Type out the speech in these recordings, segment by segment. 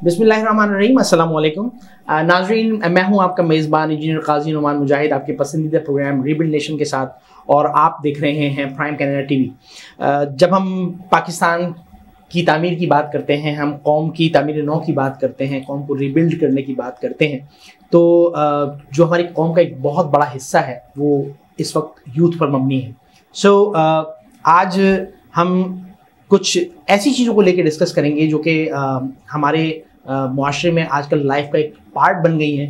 बिस्मिल्लाहिर्रहमानिर्रहीम, अस्सलाम वालेकुम नाज़रीन। मैं हूं आपका मेज़बान इंजीनियर काजी नुमान मुजाहिद, आपके पसंदीदा प्रोग्राम रीबिल्ड नेशन के साथ, और आप देख रहे हैं प्राइम कनाडा टीवी। जब हम पाकिस्तान की तामीर की बात करते हैं, हम कौम की तामीर नौ की बात करते हैं, कौम को रीबिल्ड करने की बात करते हैं, तो जो हमारी कौम का एक बहुत बड़ा हिस्सा है वो इस वक्त यूथ पर मबनी है। आज हम कुछ ऐसी चीज़ों को लेकर डिस्कस करेंगे जो कि हमारे मुआशरे में आजकल लाइफ का एक पार्ट बन गई है,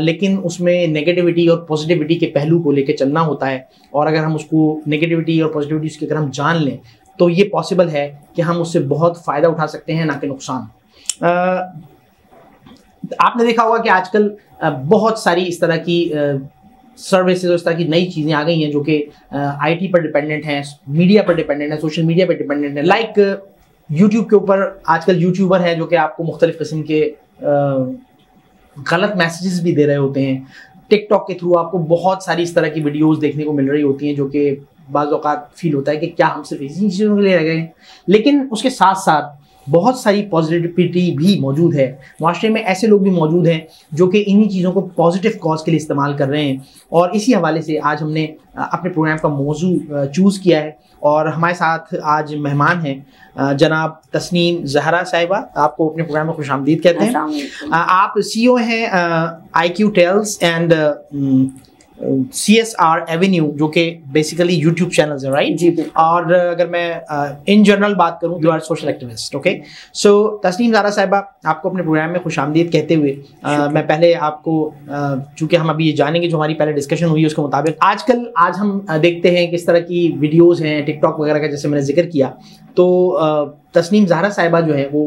लेकिन उसमें नेगेटिविटी और पॉजिटिविटी के पहलू को लेकर चलना होता है। और अगर हम उसको नेगेटिविटी और पॉजिटिविटी उसकी अगर हम जान लें तो ये पॉसिबल है कि हम उससे बहुत फ़ायदा उठा सकते हैं, ना कि नुकसान। आपने देखा होगा कि आजकल बहुत सारी इस तरह की सर्विसेज, इस तरह की नई चीज़ें आ गई हैं जो कि आईटी पर डिपेंडेंट हैं, मीडिया पर डिपेंडेंट है, सोशल मीडिया पर डिपेंडेंट है। लाइक यूट्यूब के ऊपर आजकल यूट्यूबर हैं जो कि आपको मुख्तलिफ किस्म के गलत मैसेजेस भी दे रहे होते हैं। टिकटॉक के थ्रू आपको बहुत सारी इस तरह की वीडियोस देखने को मिल रही होती हैं जो कि बाज़ औक़ात फील होता है कि क्या हम सिर्फ इसी चीज़ों के लिए रह गए हैं। लेकिन उसके साथ साथ बहुत सारी पॉजिटिविटी भी मौजूद है। माशरे में ऐसे लोग भी मौजूद हैं जो कि इन्हीं चीज़ों को पॉजिटिव कॉज के लिए इस्तेमाल कर रहे हैं, और इसी हवाले से आज हमने अपने प्रोग्राम का मौजू चूज़ किया है। और हमारे साथ आज मेहमान हैं जनाब तस्नीम ज़हरा साहिबा। आपको अपने प्रोग्राम में खुशामदीद कहते हैं। आप CEO हैं IQ Tales and CSR avenue, जो कि बेसिकली यूट्यूब चैनल्स है, राइट जी। और अगर मैं इन जनरल बात करूं, you are social activist. Okay, so Tasneem Zahra साहिबा, आपको अपने प्रोग्राम में खुशामदीद कहते हुए मैं पहले आपको, चूँकि हम अभी ये जानेंगे जो हमारी पहले डिस्कशन हुई उसके मुताबिक, आज हम देखते हैं किस तरह की वीडियोज़ हैं टिकटॉक वगैरह का, जैसे मैंने जिक्र किया। तो तस्नीम ज़हरा साहिबा जो है वो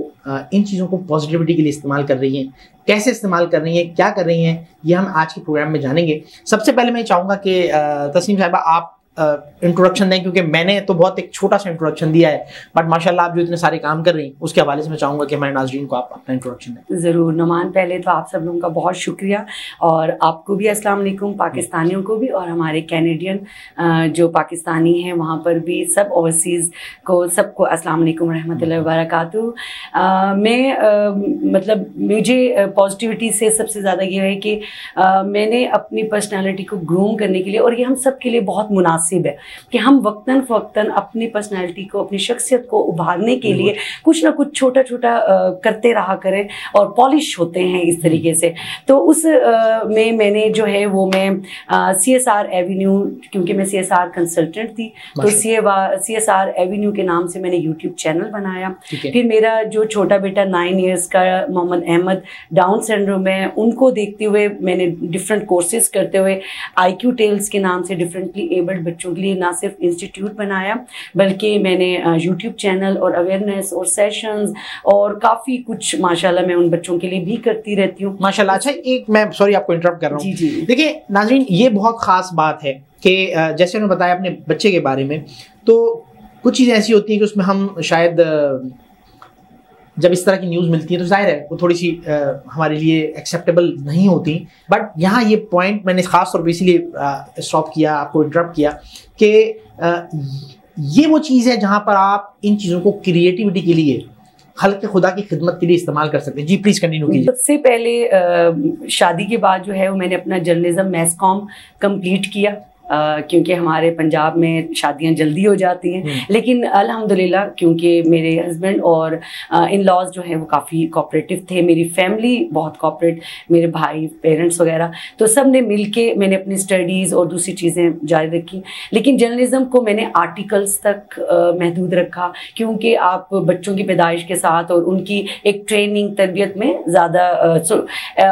इन चीज़ों को पॉजिटिविटी के लिए इस्तेमाल कर रही हैं। कैसे इस्तेमाल कर रही हैं, क्या कर रही हैं, ये हम आज के प्रोग्राम में जानेंगे। सबसे पहले मैं चाहूँगा कि तस्नीम साहिबा आप इंट्रोडक्शन दें, क्योंकि मैंने तो बहुत एक छोटा सा इंट्रोडक्शन दिया है, बट माशाल्लाह आप जो इतने सारे काम कर रही हैं उसके हवाले से मैं चाहूँगा कि हमारे नाज़रीन को आप अपना इंट्रोडक्शन दें। ज़रूर नुमान, पहले तो आप सब लोगों का बहुत शुक्रिया, और आपको भी अस्सलाम वालेकुम, पाकिस्तानियों को भी, और हमारे कैनेडियन जो पाकिस्तानी हैं वहाँ पर भी सब ओवरसीज़ को सबको अस्सलाम वालेकुम रहमतुल्लाहि व बरकातुहू। मतलब मुझे पॉजिटिविटी से सबसे ज़्यादा ये है कि मैंने अपनी पर्सनैलिटी को ग्रूम करने के लिए, और ये हम सब के लिए बहुत मुनासिब है कि हम वक्तन फ़वक्तन अपनी पर्सनैलिटी को, अपनी शख्सियत को उभारने के लिए कुछ ना कुछ छोटा छोटा करते रहा करें और पॉलिश होते हैं इस तरीके से। तो उस में मैंने जो है वो मैं CSR एवेन्यू, क्योंकि मैं CSR कंसल्टेंट थी, तो CSR एवेन्यू के नाम से मैंने यूट्यूब चैनल बनाया। फिर मेरा जो छोटा बेटा 9 इयर्स का मोहम्मद अहमद, डाउन सिंड्रोम है, उनको देखते हुए मैंने डिफरेंट कोर्सेज करते हुए IQ Tales के नाम से डिफरेंटली एबल्ड बच्चों के लिए ना सिर्फ इंस्टीट्यूट बनाया, बल्कि मैंने यूट्यूब चैनल और अवेयरनेस और सेशंस और काफ़ी कुछ माशाल्लाह मैं उन बच्चों के लिए भी करती रहती हूँ माशाल्लाह। अच्छा, एक मैं सॉरी आपको इंटरप्ट कर रहा हूँ। जी। देखिए नाज़रीन, ये बहुत ख़ास बात है कि जैसे उन्होंने बताया अपने बच्चे के बारे में, तो कुछ चीज़ें ऐसी होती हैं कि उसमें हम शायद जब इस तरह की न्यूज़ मिलती है तो जाहिर है वो थोड़ी सी हमारे लिए एक्सेप्टेबल नहीं होती। बट यहाँ ये पॉइंट मैंने ख़ास तौर पे इसीलिए स्टॉप किया, आपको इंटरप्ट किया, कि ये वो चीज़ है जहाँ पर आप इन चीज़ों को क्रिएटिविटी के लिए, खल्क़ खुदा की खिदमत के लिए इस्तेमाल कर सकते हैं। जी प्लीज़ कंटिन्यू कीजिए। सबसे पहले शादी के बाद जो है वो मैंने अपना जर्नलिज्म मैस कॉम कंप्लीट किया, क्योंकि हमारे पंजाब में शादियां जल्दी हो जाती हैं, लेकिन अल्हम्दुलिल्लाह क्योंकि मेरे हस्बैंड और इन लॉज जो है वो काफ़ी कोऑपरेटिव थे, मेरी फैमिली बहुत कोऑपरेट, मेरे भाई, पेरेंट्स वगैरह, तो सब ने मिल के मैंने अपनी स्टडीज़ और दूसरी चीज़ें जारी रखी। लेकिन जर्नलिज्म को मैंने आर्टिकल्स तक महदूद रखा, क्योंकि आप बच्चों की पैदाइश के साथ और उनकी एक ट्रेनिंग तरबियत में ज़्यादा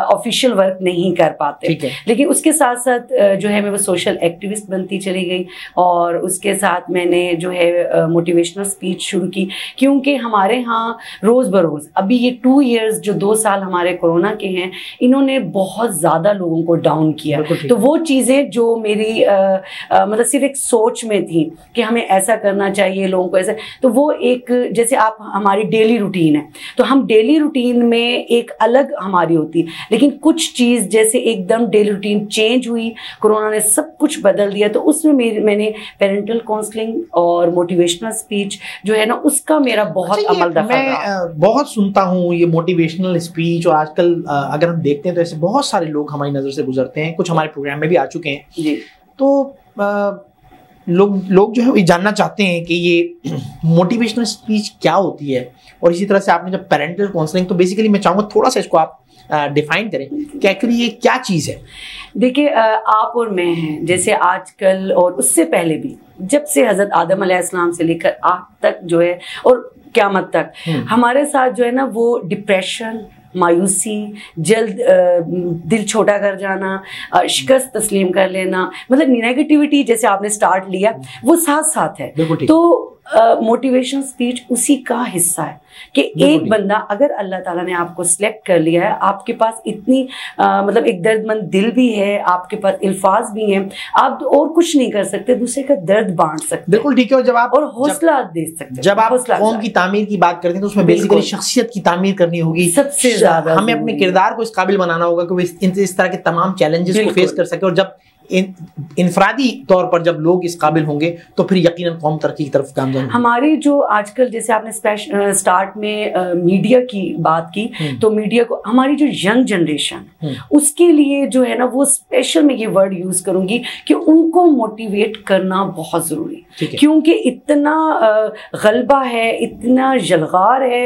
ऑफिशियल वर्क नहीं कर पाते। लेकिन उसके साथ साथ जो है मैं वो सोशल एक्टिविस्ट बनती चली गई, और उसके साथ मैंने जो है मोटिवेशनल स्पीच शुरू की, क्योंकि हमारे यहाँ रोज़ बरोज़ अभी ये 2 इयर्स जो 2 साल हमारे कोरोना के हैं, इन्होंने बहुत ज़्यादा लोगों को डाउन किया। तो वो चीज़ें जो मेरी मतलब सिर्फ एक सोच में थी कि हमें ऐसा करना चाहिए, लोगों को ऐसा, तो वो एक जैसे आप हमारी डेली रूटीन है, तो हम डेली रूटीन में एक अलग हमारी होती, लेकिन कुछ चीज़ जैसे एकदम डेली रूटीन चेंज हुई, कोरोना ने सब कुछ बदल दिया। तो उसमें मैंने पेरेंटल काउंसलिंग और मोटिवेशनल स्पीच जो है ना, उसका मेरा बहुत अमल दखल रहा। मैं बहुत सुनता हूँ ये मोटिवेशनल स्पीच, और आजकल अगर हम देखते हैं तो ऐसे बहुत सारे लोग हमारी नज़र से गुजरते हैं, कुछ हमारे प्रोग्राम में भी आ चुके हैं जी। तो लोग जो है ये जानना चाहते हैं कि ये मोटिवेशनल स्पीच क्या होती है, और इसी तरह से आपने जब पेरेंटल काउंसलिंग, तो बेसिकली मैं चाहूँगा थोड़ा सा इसको आप डिफाइन करें कि एक्चुअली ये क्या चीज़ है। देखिए, आप और मैं हैं, जैसे आजकल और उससे पहले भी, जब से हज़रत आदम अलैहिस्सलाम से लेकर आज तक जो है और क़यामत तक हमारे साथ जो है ना, वो डिप्रेशन, मायूसी, जल्द दिल छोटा कर जाना, शिकस्त तस्लीम कर लेना, मतलब नेगेटिविटी जैसे आपने स्टार्ट लिया, वो साथ साथ है। तो मोटिवेशनल स्पीच उसी का हिस्सा है कि एक बंदा, अगर अल्लाह ताला ने आपको सिलेक्ट कर लिया है, आपके पास इतनी मतलब एक दर्दमंद दिल भी है, आपके पास अल्फाज भी हैं, आप और कुछ नहीं कर सकते, दूसरे का दर्द बांट सकते। बिल्कुल ठीक है। और जब आप और हौसला दे सकते, जब आप कौम की तामीर की बात करते हैं तो उसमें बेसिकली शख्सियत की तामीर करनी होगी सबसे ज्यादा। हमें अपने किरदार को इस काबिल बनाना होगा कि वो इस तरह के तमाम चैलेंजेस को फेस कर सके, और जब इनफरादी तौर पर जब लोग इस काबिल होंगे तो फिर यकीनन कौम तरक्की की तरफ काम जाएगी। हमारी जो आजकल, जैसे आपने स्टार्ट में मीडिया की बात की, तो मीडिया को, हमारी जो यंग जनरेशन, उसके लिए जो है ना, वो स्पेशल मैं ये वर्ड यूज करूंगी कि उनको मोटिवेट करना बहुत जरूरी है, क्योंकि इतना गलबा है, इतना जलगार है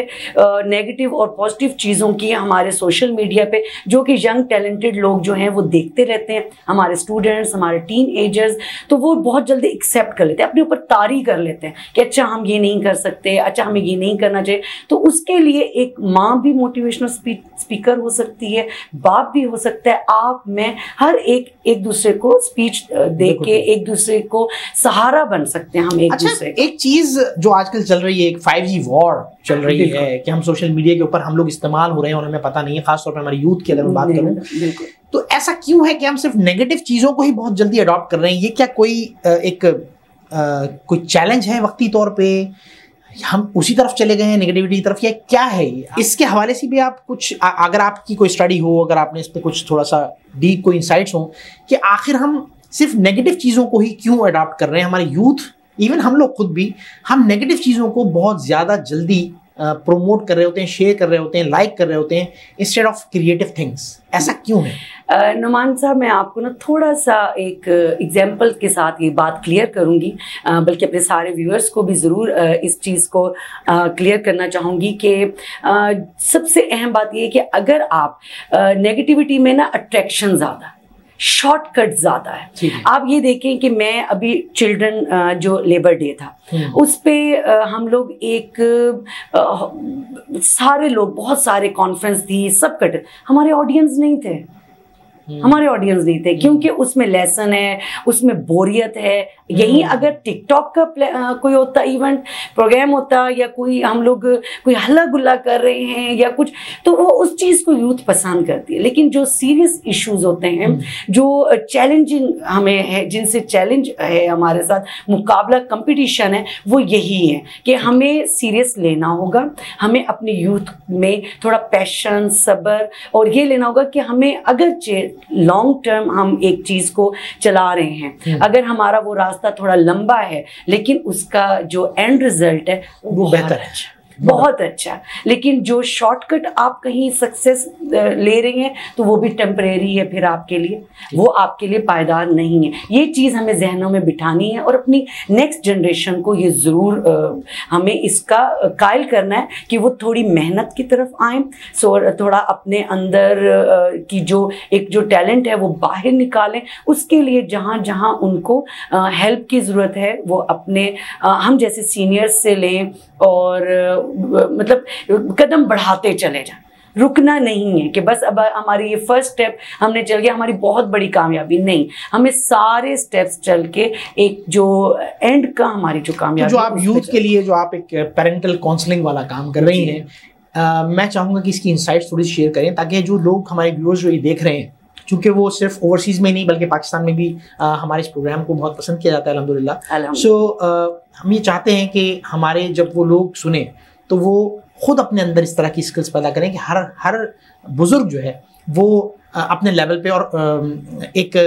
नेगेटिव और पॉजिटिव चीज़ों की हमारे सोशल मीडिया पे, जो कि यंग टैलेंटेड लोग जो हैं वो देखते रहते हैं, हमारे स्टूडेंट्स, हमारे टीन एजर्स, तो वो बहुत जल्दी एक्सेप्ट कर लेते हैं, अपने ऊपर तारी कर लेते हैं कि अच्छा हम ये नहीं कर सकते, अच्छा हमें ये नहीं करना चाहिए। तो उसके लिए एक माँ भी मोटिवेशनल स्पीकर हो सकती है, बाप भी हो सकता है, आप, मैं, हर एक दूसरे को स्पीच दे के एक दूसरे को सहारा बन सकते हैं हम एक दूसरे। एक चीज जो आजकल चल रही है, एक 5G वॉर चल रही है कि हम सोशल मीडिया के ऊपर हम लोग इस्तेमाल हो रहे हैं और हमें पता नहीं है, खासतौर पर हमारी यूथ की अगर मैं बात करूं, तो ऐसा क्यों है कि हम सिर्फ नेगेटिव चीजों को ही बहुत जल्दी अडॉप्ट कर रहे हैं? ये क्या कोई चैलेंज है वक्ती तौर पे, हम उसी तरफ चले गए हैं नेगेटिविटी की तरफ, या क्या है? इसके हवाले से भी आप कुछ, अगर आपकी कोई स्टडी हो, अगर आपने इस पे कुछ थोड़ा सा डीप कोई इंसाइट्स हो कि आखिर हम सिर्फ नेगेटिव चीज़ों को ही क्यों अडॉप्ट कर रहे हैं, हमारे यूथ, इवन हम लोग खुद भी, हम नेगेटिव चीज़ों को बहुत ज़्यादा जल्दी प्रोमोट कर रहे होते हैं, शेयर कर रहे होते हैं, लाइक कर रहे होते हैं इंस्टेड ऑफ क्रिएटिव थिंग्स। ऐसा क्यों है? नुमान साहब, मैं आपको ना थोड़ा सा एक एग्जाम्पल के साथ ये बात क्लियर करूंगी, बल्कि अपने सारे व्यूअर्स को भी ज़रूर इस चीज़ को क्लियर करना चाहूँगी कि सबसे अहम बात ये है कि अगर आप नेगेटिविटी में ना अट्रैक्शन ज़्यादा, शॉर्टकट ज्यादा है। आप ये देखें कि मैं अभी चिल्ड्रन जो लेबर डे था, उस पे हम लोग एक सारे लोग, बहुत सारे कॉन्फ्रेंस थी, सब कट, हमारे ऑडियंस नहीं थे, हमारे ऑडियंस नहीं थे, क्योंकि उसमें लेसन है, उसमें बोरियत है। यही अगर टिकटॉक का कोई होता, इवेंट प्रोग्राम होता, या कोई हम लोग कोई हल्ला गुल्ला कर रहे हैं या कुछ, तो वो उस चीज़ को यूथ पसंद करती है। लेकिन जो सीरियस इश्यूज होते हैं, जो चैलेंजिंग हमें है, जिनसे चैलेंज है हमारे साथ, मुकाबला, कंपटीशन है, वो यही है कि हमें सीरियस लेना होगा, हमें अपने यूथ में थोड़ा पैशन, सब्र और ये लेना होगा कि हमें अगर लॉन्ग टर्म हम एक चीज को चला रहे हैं, अगर हमारा वो रास्ता थोड़ा लंबा है, लेकिन उसका जो एंड रिजल्ट है वो बेहतर है, बहुत अच्छा। लेकिन जो शॉर्टकट आप कहीं सक्सेस ले रहे हैं, तो वो भी टेम्परेरी है, फिर आपके लिए वो आपके लिए पायदार नहीं है। ये चीज़ हमें जहनों में बिठानी है और अपनी नेक्स्ट जनरेशन को ये ज़रूर हमें इसका कायल करना है कि वो थोड़ी मेहनत की तरफ आए, थोड़ा अपने अंदर की जो टैलेंट है वो बाहर निकालें। उसके लिए जहाँ जहाँ उनको हेल्प की ज़रूरत है, वो अपने हम जैसे सीनियर्स से लें और मतलब कदम बढ़ाते चले जाएं, रुकना नहीं है कि बस अब हमारी ये फर्स्ट स्टेप हमने चल गया, हमारी बहुत बड़ी कामयाबी नहीं, हमें सारे स्टेप्स चल के एक जो एंड का हमारी जो कामयाबी, जो आप यूथ के लिए जो आप एक पेरेंटल काउंसलिंग वाला काम कर रही हैं, मैं चाहूँगा कि इसकी इंसाइट्स थोड़ी शेयर करें, ताकि जो लोग हमारे व्यूअर्स जो ये देख रहे हैं, चूँकि वो सिर्फ ओवरसीज़ में नहीं बल्कि पाकिस्तान में भी हमारे इस प्रोग्राम को बहुत पसंद किया जाता है अल्हम्दुलिल्लाह। सो हम ये चाहते हैं कि हमारे जब वो लोग सुने तो वो खुद अपने अंदर इस तरह की स्किल्स पैदा करें कि हर बुजुर्ग जो है वो अपने लेवल पे और एक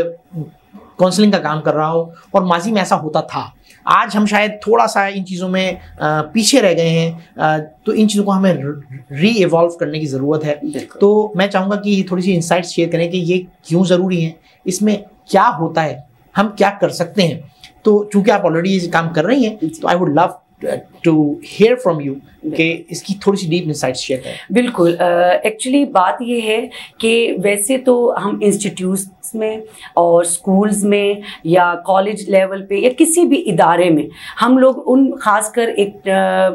काउंसलिंग का काम कर रहा हो, और माजी में ऐसा होता था। आज हम शायद थोड़ा सा इन चीज़ों में पीछे रह गए हैं, तो इन चीज़ों को हमें री इवॉल्व करने की ज़रूरत है। तो मैं चाहूँगा कि थोड़ी सी इंसाइट्स शेयर करें कि ये क्यों ज़रूरी है, इसमें क्या होता है, हम क्या कर सकते हैं। तो चूँकि आप ऑलरेडी ये काम कर रही हैं, तो I would love to hear from you कि इसकी थोड़ी सी डीप इनसाइट्स शेयर करें। बिल्कुल, एक्चुअली बात ये है कि वैसे तो हम इंस्टीट्यूट्स में और स्कूल्स में या कॉलेज लेवल पे या किसी भी इदारे में हम लोग उन खासकर एक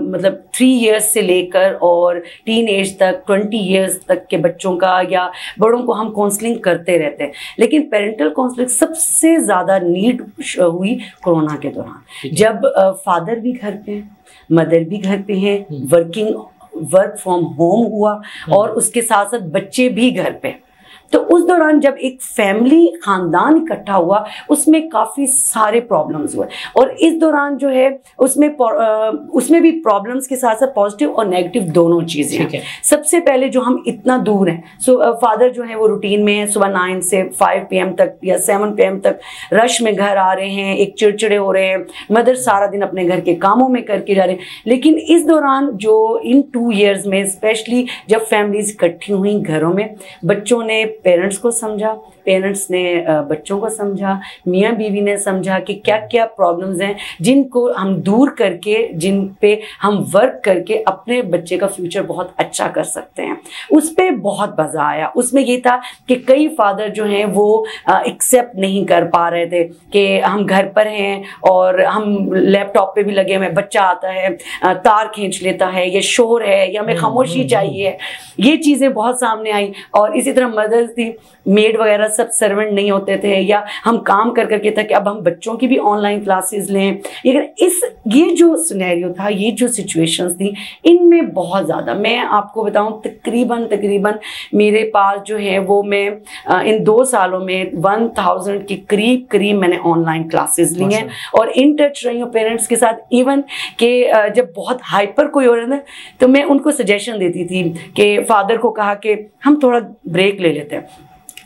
मतलब 3 इयर्स से लेकर और टीन एज तक 20 इयर्स तक के बच्चों का या बड़ों को हम काउंसलिंग करते रहते हैं। लेकिन पेरेंटल काउंसलिंग सबसे ज़्यादा नीड हुई कोरोना के दौरान, जब फादर भी घर पे हैं, मदर भी घर पे हैं, वर्क फ्रॉम होम हुआ और उसके साथ साथ बच्चे भी घर पे। तो उस दौरान जब एक फैमिली खानदान इकट्ठा हुआ, उसमें काफ़ी सारे प्रॉब्लम्स हुए, और इस दौरान जो है उसमें भी प्रॉब्लम्स के साथ साथ पॉजिटिव और नेगेटिव दोनों चीज़ें हैं। सबसे पहले जो हम इतना दूर हैं, फादर जो है वो रूटीन में है, सुबह 9 से 5 PM तक या 7 PM तक रश में घर आ रहे हैं, एक चिड़चिड़े हो रहे हैं, मदर सारा दिन अपने घर के कामों में करके जा रहे हैं। लेकिन इस दौरान जो इन 2 इयर्स में स्पेशली जब फैमिलीज इकट्ठी हुई घरों में, बच्चों ने पेरेंट्स को समझा, पेरेंट्स ने बच्चों को समझा, मियाँ बीवी ने समझा कि क्या क्या प्रॉब्लम्स हैं जिनको हम दूर करके, जिन पे हम वर्क करके अपने बच्चे का फ्यूचर बहुत अच्छा कर सकते हैं। उस पर बहुत मज़ा आया। उसमें ये था कि कई फादर जो हैं वो एक्सेप्ट नहीं कर पा रहे थे कि हम घर पर हैं और हम लैपटॉप पे भी लगे हुए, बच्चा आता है तार खींच लेता है, ये शोर है या हमें खामोशी चाहिए, ये चीज़ें बहुत सामने आई। और इसी तरह मदर्स थी, मेड वगैरह सब सर्वेंट नहीं होते थे, या हम काम कर करके था कि अब हम बच्चों की भी ऑनलाइन क्लासेस लें। ये जो सिनेरियो था, ये जो सिचुएशंस थी, इनमें बहुत ज़्यादा, मैं आपको बताऊं, तकरीबन मेरे पास जो है वो मैं इन 2 सालों में 1000 के करीब मैंने ऑनलाइन क्लासेस ली हैं और इन टच रही हूँ पेरेंट्स के साथ। इवन कि जब बहुत हाइपर कोई हो रहा था तो मैं उनको सजेशन देती थी कि फादर को कहा कि हम थोड़ा ब्रेक ले लेते हैं,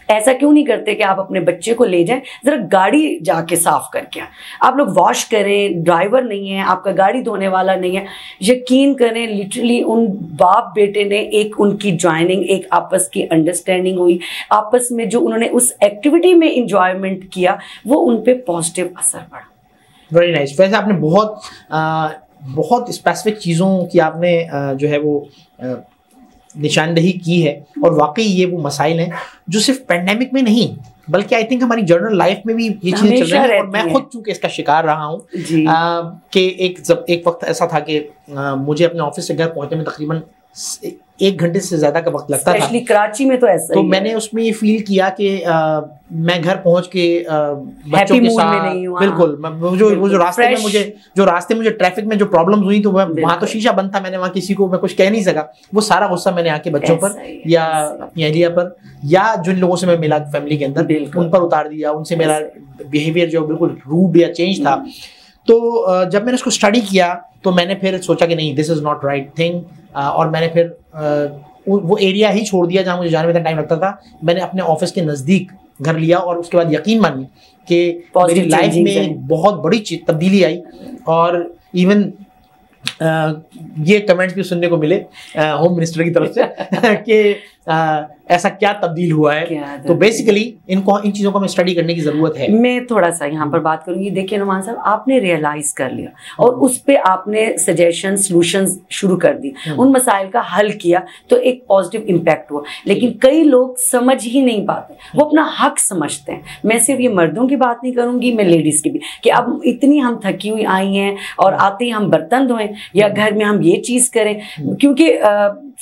ऐसा क्यों नहीं करते कि आप अपने बच्चे को ले जाएं, ज़रा गाड़ी जाके साफ़ करके आप लोग वॉश करें, ड्राइवर नहीं है, आपका गाड़ी धोने वाला नहीं है। यकीन करें, लिटरली उन बाप बेटे ने एक उनकी ज्वाइनिंग, एक आपस की अंडरस्टैंडिंग हुई, आपस में जो उन्होंने उस एक्टिविटी में इंजॉयमेंट किया, वो उन पर पॉजिटिव असर पड़ा। Very nice. वैसे आपने बहुत स्पेसिफिक चीज़ों की आपने जो है वो निशानदेही की है, और वाकई ये वो मसाइल हैं जो सिर्फ पेंडेमिक में नहीं बल्कि आई थिंक हमारी जनरल लाइफ में भी ये चीज़ें चल रही हैं। और मैं खुद चूंकि इसका शिकार रहा हूँ कि एक वक्त ऐसा था कि मुझे अपने ऑफिस से घर पहुँचने में तकरीबन 1 घंटे से ज़्यादा का वक्त लगता था। कराची में तो ऐसा तो मैंने उसमें ये फील किया कि मैं घर पहुंच के बच्चों के साथ बिल्कुल वो जो रास्ते में मुझे ट्रैफिक में जो प्रॉब्लम्स हुई, तो वहाँ तो शीशा बंद था, मैंने वहाँ किसी को मैं कुछ कह नहीं सका। वो सारा गुस्सा मैंने आके बच्चों पर या अपनी अहलिया पर या जिन लोगों से मैं मिला फैमिली के अंदर, उन पर उतार दिया। उनसे मेरा बिहेवियर जो बिल्कुल रूड या चेंज था। तो जब मैंने उसको स्टडी किया तो मैंने फिर सोचा कि नहीं, this is not right thing, और मैंने फिर वो एरिया ही छोड़ दिया जहाँ मुझे जाने में इतना टाइम लगता था। मैंने अपने ऑफिस के नज़दीक घर लिया और उसके बाद यकीन मानिए कि मेरी लाइफ में बहुत बड़ी तब्दीली आई। और इवन ये कमेंट्स भी सुनने को मिले होम मिनिस्टर की तरफ से कि ऐसा क्या तब्दील हुआ है। तो बेसिकली इन चीज़ों को हमें स्टडी करने की ज़रूरत है। मैं थोड़ा सा यहाँ पर बात करूँगी। देखिए नुमान साहब, आपने रियलाइज़ कर लिया और उस पर आपने सजेशन सॉल्यूशंस शुरू कर दी, उन मसाइल का हल किया, तो एक पॉजिटिव इम्पैक्ट हुआ। लेकिन कई लोग समझ ही नहीं पाते, वो अपना हक समझते हैं। मैं सिर्फ ये मर्दों की बात नहीं करूँगी, मैं लेडीज़ की भी, कि अब इतनी हम थकी हुई आई हैं और आते ही हम बर्तन धोएं या घर में हम ये चीज़ करें, क्योंकि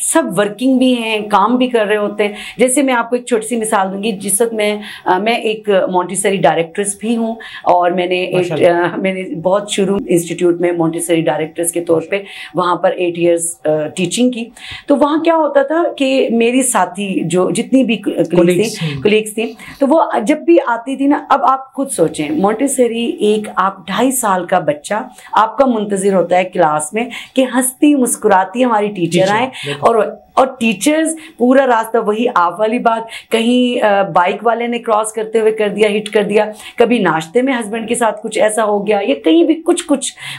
सब वर्किंग भी हैं, काम भी कर रहे होते हैं। जैसे मैं आपको एक छोटी सी मिसाल दूंगी। जिस वक्त मैं एक मॉन्टेसरी डायरेक्ट्रेस भी हूँ और मैंने बहुत शुरू इंस्टीट्यूट में मॉन्टेसरी डायरेक्ट्रेस के तौर पे वहाँ पर 8 इयर्स टीचिंग की। तो वहाँ क्या होता था कि मेरी साथी जो जितनी भी कोलीग्स थी, तो वो जब भी आती थी ना, अब आप खुद सोचें, मॉन्टेसरी एक आप 2.5 साल का बच्चा आपका मुंतजिर होता है क्लास में कि हंसती मुस्कुराती हमारी टीचर आए और और टीचर्स पूरा रास्ता वही आप वाली बात, कहीं बाइक वाले ने क्रॉस करते हुए कर दिया, हिट कर दिया, कभी नाश्ते में हस्बैंड के साथ कुछ ऐसा हो गया, या कहीं भी कुछ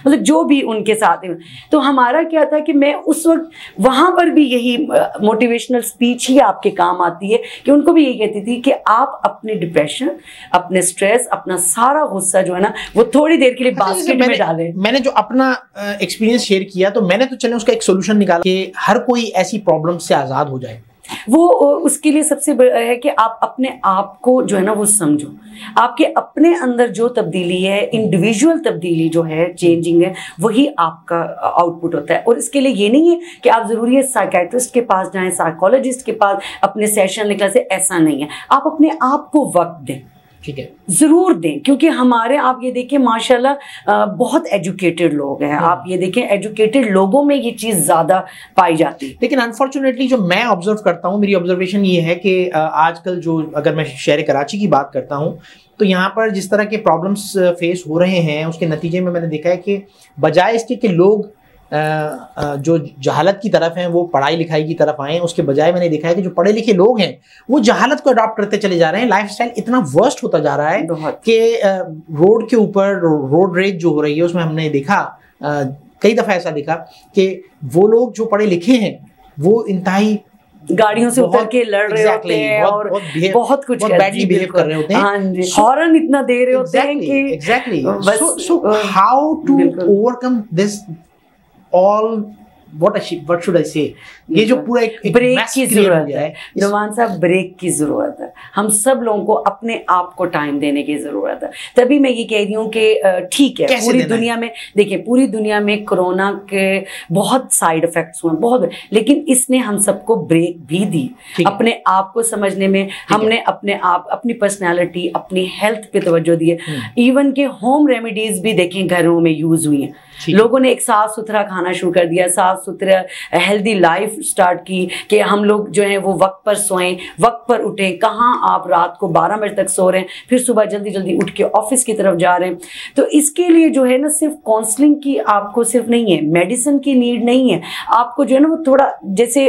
मतलब जो भी उनके साथ है। तो हमारा क्या था कि मैं उस वक्त वहां पर भी यही मोटिवेशनल स्पीच ही आपके काम आती है कि उनको भी यही कहती थी कि आप अपने डिप्रेशन, अपने स्ट्रेस, अपना सारा गुस्सा जो है ना वो थोड़ी देर के लिए बास्केट में डालें। मैंने जो अपना एक्सपीरियंस शेयर किया तो मैंने तो चले उसका एक सोल्यूशन निकाला कि हर कोई ऐसी प्रॉब्लम से आजाद हो जाए। वो उसके लिए सबसे बड़ा है कि आप अपने आप को जो है ना वो समझो, आपके अपने अंदर जो तब्दीली है, इंडिविजुअल तब्दीली जो है, चेंजिंग है, वही आपका आउटपुट होता है। और इसके लिए ये नहीं है कि आप जरूरी है साइकेट्रिस्ट के पास जाएं, साइकोलॉजिस्ट के पास अपने सेशन निकला से, ऐसा नहीं है। आप अपने आप को वक्त दें, ठीक है, जरूर दें, क्योंकि हमारे आप ये देखें माशाल्लाह बहुत एजुकेटेड लोग हैं, आप ये देखें एजुकेटेड लोगों में ये चीज़ ज़्यादा पाई जाती है। लेकिन अनफॉर्चुनेटली जो मैं ऑब्जर्व करता हूँ, मेरी ऑब्जर्वेशन ये है कि आजकल जो, अगर मैं शहर कराची की बात करता हूँ तो यहाँ पर जिस तरह के प्रॉब्लम्स फेस हो रहे हैं उसके नतीजे में मैंने देखा है कि बजाय इसके कि लोग जो जहालत की तरफ हैं वो पढ़ाई लिखाई की तरफ आए, उसके बजाय मैंने देखा है कि जो पढ़े लिखे लोग हैं वो जहालत को अडॉप्ट करते चले जा रहे हैं। लाइफस्टाइल इतना वर्स्ट होता जा रहा है कि रोड के ऊपर रोड रेज जो हो रही है उसमें हमने देखा, कई दफ़ा ऐसा देखा कि वो लोग जो पढ़े लिखे हैं वो इंतहाई गाड़ियों से उतर के लड़ रहे होते हैं और बहुत कुछ बैडली बिहेव कर रहे होते हैं। हाँ जी, हॉर्न इतना दे रहे होते हैं कि exactly. So how to overcome this all, what should I say, ये जो पूरा एक ब्रेक की जरूरत है नुमान साहब, ब्रेक की जरूरत है। हम सब लोगों को अपने आप को टाइम देने की जरूरत है। तभी मैं ये कह रही हूँ कि ठीक है, पूरी दुनिया में देखिए, पूरी दुनिया में कोरोना के बहुत साइड इफेक्ट्स हुए, बहुत, लेकिन इसने हम सबको ब्रेक भी दी अपने आप को समझने में। हमने अपने आप, अपनी पर्सनैलिटी, अपनी हेल्थ पे तवज्जो दी है। इवन के होम रेमेडीज भी देखें घरों में यूज हुई हैं। लोगों ने एक साफ सुथरा खाना शुरू कर दिया, साफ सुथरा हेल्दी लाइफ स्टार्ट की कि हम लोग जो हैं वो वक्त पर सोएं, वक्त पर उठें। कहाँ आप रात को 12 बजे तक सो रहे हैं, फिर सुबह जल्दी जल्दी उठ के ऑफिस की तरफ जा रहे हैं। तो इसके लिए जो है ना सिर्फ काउंसलिंग की आपको सिर्फ नहीं है, मेडिसिन की नीड नहीं है आपको, जो है ना वो थोड़ा, जैसे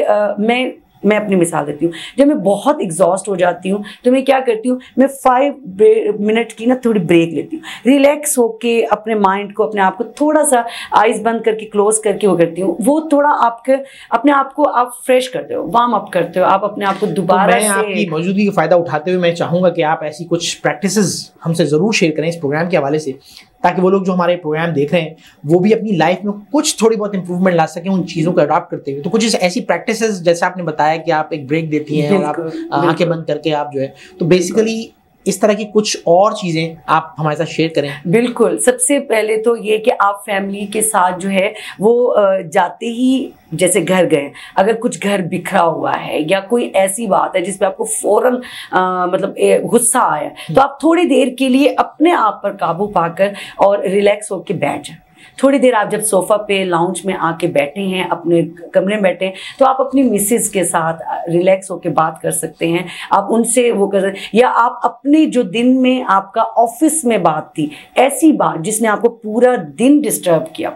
मैं अपनी मिसाल देती हूँ, जब मैं बहुत एग्जॉस्ट हो जाती हूँ तो मैं क्या करती हूँ, मैं 5 मिनट की ना थोड़ी ब्रेक लेती हूँ, रिलैक्स होके अपने माइंड को, अपने आप को थोड़ा सा आइज बंद करके, क्लोज करके वो करती हूँ। वो थोड़ा आपके अपने आप को आप फ्रेश करते हो, वार्म अप करते हो, आप अपने आप को दोबारा से। आपकी मौजूदगी का फायदा उठाते हुए मैं चाहूँगा कि आप ऐसी कुछ प्रैक्टिसेस हमसे ज़रूर शेयर करें इस प्रोग्राम के हवाले से, ताकि वो लोग जो हमारे प्रोग्राम देख रहे हैं वो भी अपनी लाइफ में कुछ थोड़ी बहुत इंप्रूवमेंट ला सकें उन चीज़ों को अडॉप्ट करते हुए। तो कुछ ऐसी प्रैक्टिसेस, जैसे आपने बताया कि आप एक ब्रेक देती हैं और आप आंखें बंद करके आप जो है, तो बेसिकली इस तरह की कुछ और चीज़ें आप हमारे साथ शेयर करें। बिल्कुल, सबसे पहले तो ये कि आप फैमिली के साथ जो है वो जाते ही, जैसे घर गए, अगर कुछ घर बिखरा हुआ है या कोई ऐसी बात है जिस पे आपको फौरन मतलब गुस्सा आया, तो आप थोड़ी देर के लिए अपने आप पर काबू पाकर और रिलैक्स होकर बैठ जाए। थोड़ी देर आप जब सोफा पे लाउंज में आके बैठे हैं, अपने कमरे में बैठे हैं, तो आप अपनी मिसेज के साथ रिलैक्स होके बात कर सकते हैं, आप उनसे वो कर सकते हैं, या आप अपने जो दिन में आपका ऑफिस में बात थी, ऐसी बात जिसने आपको पूरा दिन डिस्टर्ब किया,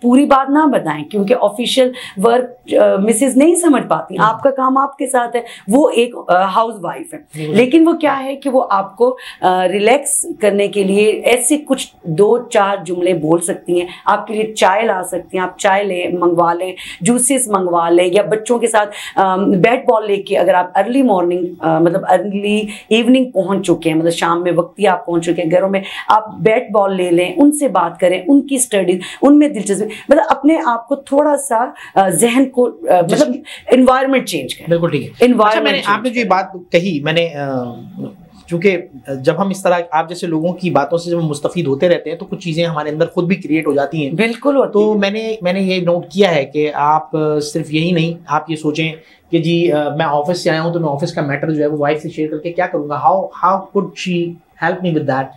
पूरी बात ना बताएं, क्योंकि ऑफिशियल वर्क मिसेज नहीं समझ पाती, आपका काम आपके साथ है, वो एक हाउस वाइफ है, लेकिन वो क्या है कि वो आपको रिलैक्स करने के लिए ऐसे कुछ 2-4 जुमले बोल सकती हैं। आपके लिए चाय ला सकती हैं, आप चाय मंगवा लें, जूसेस मंगवा लें, या बच्चों के साथ बैट बॉल लेके, अगर आप अर्ली मॉर्निंग मतलब अर्ली इवनिंग पहुंच चुके हैं, मतलब शाम में वक्ती आप पहुंच चुके हैं घरों में, आप बैट बॉल ले लें, उनसे बात करें, उनकी स्टडीज, उनमें दिलचस्पी, मतलब अपने आप को थोड़ा सा जहन को मतलब एनवायरनमेंट चेंज करें। बिल्कुल ठीक है। एनवायरनमेंट, आपने जो बात कही, मैंने क्योंकि जब हम इस तरह आप जैसे लोगों की बातों से जब हम मुस्तफीद होते रहते हैं तो कुछ चीज़ें हमारे अंदर खुद भी क्रिएट हो जाती हैं। बिल्कुल। तो मैंने ये नोट किया है कि आप सिर्फ यही नहीं, आप ये सोचें कि जी मैं ऑफिस से आया हूँ तो मैं ऑफिस का मैटर जो है वो वाइफ से शेयर करके क्या करूँगा, how could she help me with that.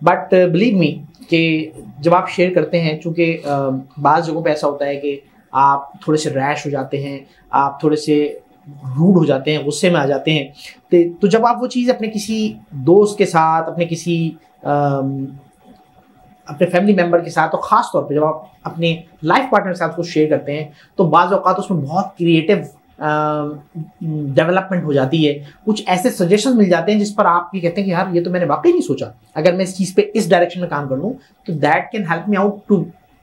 But believe me कि जब आप शेयर करते हैं, चूँकि बाज़ जगहों पर ऐसा होता है कि आप थोड़े से रैश हो जाते हैं, आप थोड़े से रूड हो जाते हैं, गुस्से में आ जाते हैं, तो जब आप वो चीज़ अपने किसी दोस्त के साथ, अपने किसी अपने फैमिली मेम्बर के साथ, तो ख़ास तौर पे जब आप अपने लाइफ पार्टनर के साथ कुछ शेयर करते हैं, तो बाज़ औक़ात उसमें बहुत क्रिएटिव डेवलपमेंट हो जाती है, कुछ ऐसे सजेशन मिल जाते हैं जिस पर आप ये कहते हैं कि यार ये तो मैंने वाकई नहीं सोचा, अगर मैं इस चीज़ पे इस डायरेक्शन में काम कर लूँ तो that can help me out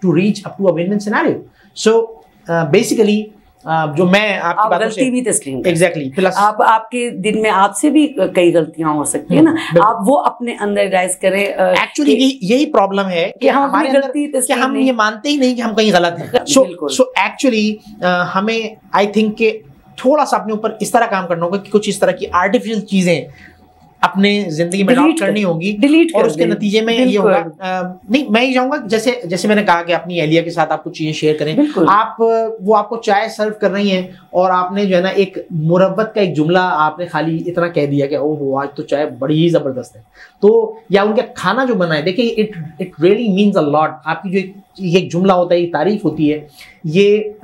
to reach up to a win win scenario. So basically जो मैं आपकी बातों से गलती भी तस्लीम एग्जैक्टली प्लस आपके दिन में आपसे भी कई गलतियां हो सकती है ना, आप वो अपने अंदर रियलाइज करें। एक्चुअली यही प्रॉब्लम है कि हमारे अंदर कि हम ये मानते ही नहीं कि हम कहीं गलत हैं। सो एक्चुअली हमें आई थिंक कि थोड़ा सा अपने ऊपर इस तरह काम करना होगा कि कुछ इस तरह की आर्टिफिशियल चीजें अपने जिंदगी में अडॉप्ट करनी होगी, और उसके नतीजे में ये होगा नहीं, मैं ये चाहूंगा जैसे मैंने कहा कि अपनी एहलिया के साथ आप कुछ चीजें शेयर करें। आप वो आपको चाय सर्व कर रही हैं और आपने जो है ना एक मुरब्बत का एक जुमला आपने खाली इतना कह दिया कि ओह आज तो चाय बड़ी ही जबरदस्त है, तो या उनका खाना जो बना है, देखिए it really means a lot. आपकी जो एक जुमला होता है, ये तारीफ होती है, ये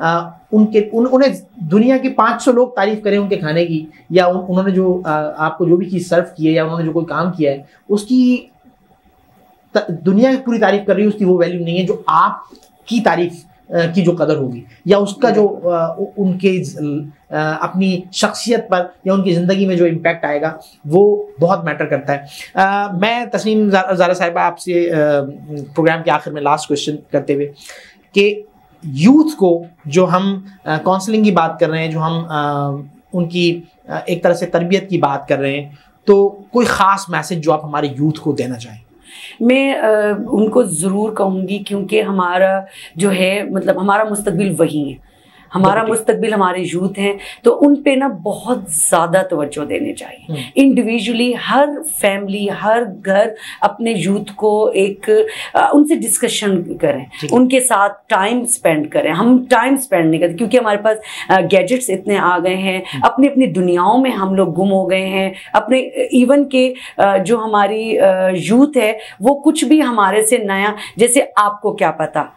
उन्हें दुनिया के 500 लोग तारीफ करें उनके खाने की, या उन्होंने जो आपको जो भी चीज़ सर्व की है या उन्होंने जो कोई काम किया है उसकी दुनिया की पूरी तारीफ कर रही है, उसकी वो वैल्यू नहीं है जो आपकी तारीफ की जो कदर होगी, या उसका जो उनके अपनी शख्सियत पर या उनकी ज़िंदगी में जो इम्पैक्ट आएगा वो बहुत मैटर करता है। मैं तस्नीम ज़ारा साहिबा आपसे प्रोग्राम के आखिर में लास्ट क्वेश्चन करते हुए कि यूथ को जो हम काउंसलिंग की बात कर रहे हैं, जो हम उनकी एक तरह से तरबियत की बात कर रहे हैं, तो कोई ख़ास मैसेज जो आप हमारे यूथ को देना चाहें? मैं उनको ज़रूर कहूँगी, क्योंकि हमारा जो है मतलब हमारा मुस्तकबिल वही है, हमारा मुस्तकबिल हमारे यूथ हैं, तो उन पे ना बहुत ज़्यादा तवज्जो देने चाहिए। इंडिविजुअली हर फैमिली, हर घर अपने यूथ को एक उनसे डिस्कशन करें, उनके साथ टाइम स्पेंड करें। हम टाइम स्पेंड नहीं करते क्योंकि हमारे पास गैजेट्स इतने आ गए हैं, अपनी अपनी दुनियाओं में हम लोग गुम हो गए हैं। अपने इवन के जो हमारी यूथ है वो कुछ भी हमारे से नया, जैसे आपको क्या पता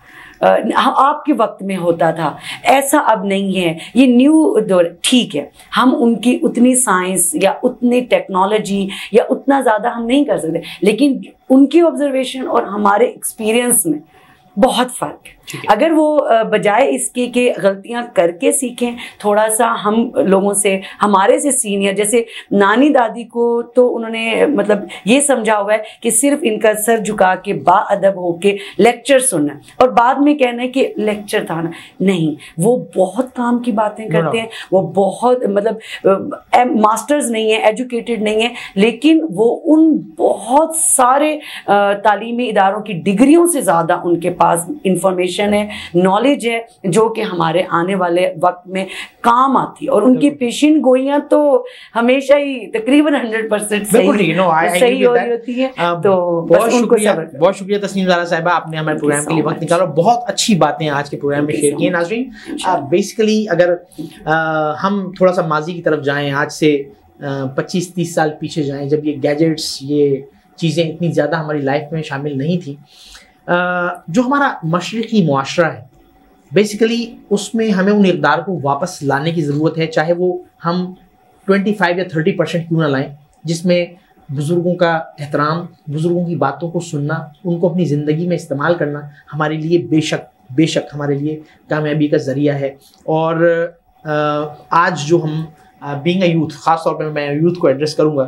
आपके वक्त में होता था, ऐसा अब नहीं है, ये न्यू दौर। ठीक है, हम उनकी उतनी साइंस या उतनी टेक्नोलॉजी या उतना ज़्यादा हम नहीं कर सकते, लेकिन उनकी ऑब्जर्वेशन और हमारे एक्सपीरियंस में बहुत फ़र्क है। अगर वो बजाय इसके कि गलतियां करके सीखें, थोड़ा सा हम लोगों से, हमारे से सीनियर, जैसे नानी दादी को तो उन्होंने मतलब ये समझा हुआ है कि सिर्फ इनका सर झुका के बाअदब होके लेक्चर सुनना और बाद में कहना है कि लेक्चर था ना, नहीं, वो बहुत काम की बातें करते हैं, वो बहुत मतलब मास्टर्स नहीं है, एजुकेटेड नहीं है, लेकिन वो उन बहुत सारे तालीमी इदारों की डिग्रियों से ज़्यादा उनके पास इंफॉर्मेशन है, नॉलेज है, जो कि हमारे आने वाले वक्त में काम आती है। और उनकी पेशिन गोइयां तो हमेशा ही तकरीबन 100% सही हो रही होती है। तो बहुत शुक्रिया तस्नीम ज़ारा साहिबा, आपने हमारे प्रोग्राम के लिए वक्त निकाला, बहुत अच्छी बातें आज के प्रोग्राम में शेयर की। नाज़रीन, बेसिकली अगर हम थोड़ा सा माजी की तरफ जाएं, आज से 25-30 साल पीछे जाएं, जब ये गैजेट्स, ये चीज़ें इतनी ज़्यादा हमारी लाइफ में शामिल नहीं थी, जो हमारा मशरिकी मुआशरा है बेसिकली उसमें हमें उन इक़दार को वापस लाने की ज़रूरत है, चाहे वो हम 25 या 30% क्यों ना लाएं, जिसमें बुज़ुर्गों का एहतराम, बुज़ुर्गों की बातों को सुनना, उनको अपनी ज़िंदगी में इस्तेमाल करना हमारे लिए बेशक हमारे लिए कामयाबी का ज़रिया है। और आज जो हम बीइंग अ यूथ, ख़ास तौर पर मैं यूथ को एड्रेस करूँगा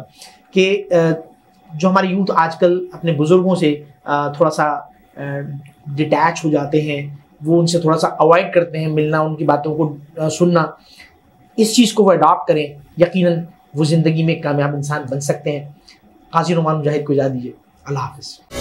कि जो हमारे यूथ आजकल अपने बुज़ुर्गों से थोड़ा सा डिटैच हो जाते हैं, वो उनसे थोड़ा सा अवॉइड करते हैं मिलना, उनकी बातों को सुनना, इस चीज़ को वो अडॉप्ट करें, यकीनन वो ज़िंदगी में कामयाब इंसान बन सकते हैं। काजी नुमान मुजाहिद को इजाज़त दीजिए, अल्लाह हाफ़िज़।